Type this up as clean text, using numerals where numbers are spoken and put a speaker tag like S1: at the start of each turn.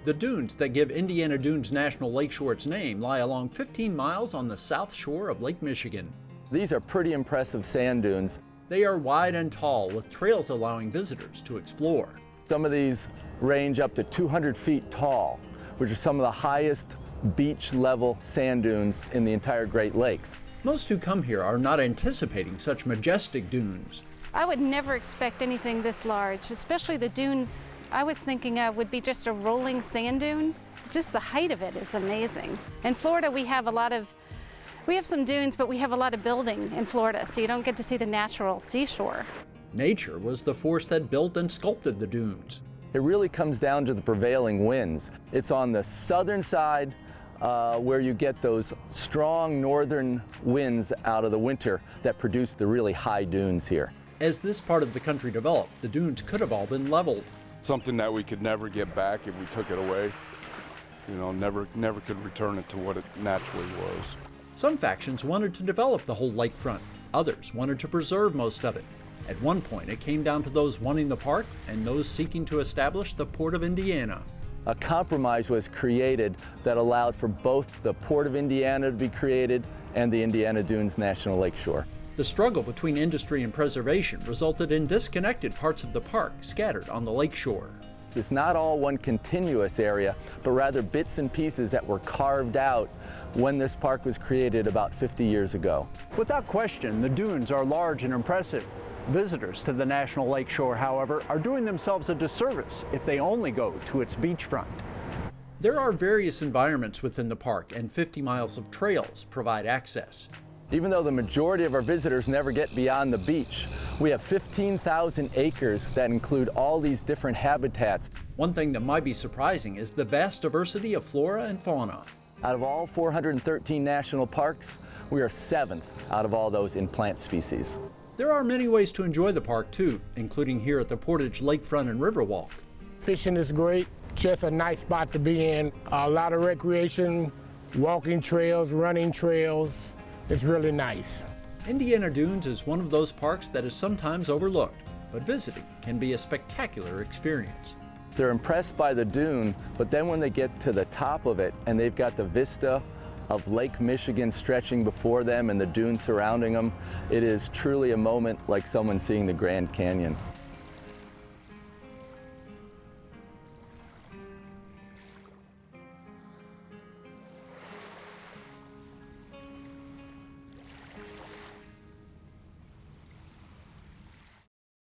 S1: The dunes that give Indiana Dunes National Lakeshore its name lie along 15 miles on the south shore of Lake Michigan.
S2: These are pretty impressive sand dunes.
S1: They are wide and tall, with trails allowing visitors to explore.
S2: Some of these range up to 200 feet tall, which are some of the highest beach level sand dunes in the entire Great Lakes.
S1: Most who come here are not anticipating such majestic dunes.
S3: I would never expect anything this large, especially the dunes I was thinking of would be just a rolling sand dune. Just the height of it is amazing. In Florida, we have some dunes, but we have a lot of building in Florida, so you don't get to see the natural seashore.
S1: Nature was the force that built and sculpted the dunes.
S2: It really comes down to the prevailing winds. It's on the southern side where you get those strong northern winds out of the winter that produce the really high dunes here.
S1: As this part of the country developed, the dunes could have all been leveled.
S4: Something that we could never get back if we took it away. You know, never could return it to what it naturally was.
S1: Some factions wanted to develop the whole lakefront. Others wanted to preserve most of it. At one point, it came down to those wanting the park and those seeking to establish the Port of Indiana.
S2: A compromise was created that allowed for both the Port of Indiana to be created and the Indiana Dunes National Lakeshore.
S1: The struggle between industry and preservation resulted in disconnected parts of the park scattered on the lakeshore.
S2: It's not all one continuous area, but rather bits and pieces that were carved out when this park was created about 50 years ago.
S5: Without question, the dunes are large and impressive. Visitors to the National Lakeshore, however, are doing themselves a disservice if they only go to its beachfront.
S1: There are various environments within the park, and 50 miles of trails provide access.
S2: Even though the majority of our visitors never get beyond the beach, we have 15,000 acres that include all these different habitats.
S1: One thing that might be surprising is the vast diversity of flora and fauna.
S2: Out of all 413 national parks, we are 7th out of all those in plant species.
S1: There are many ways to enjoy the park too, including here at the Portage Lakefront and Riverwalk.
S6: Fishing is great, just a nice spot to be in. A lot of recreation, walking trails, running trails. It's really nice.
S1: Indiana Dunes is one of those parks that is sometimes overlooked, but visiting can be a spectacular experience.
S2: They're impressed by the dune, but then when they get to the top of it and they've got the vista of Lake Michigan stretching before them and the dunes surrounding them, it is truly a moment like someone seeing the Grand Canyon.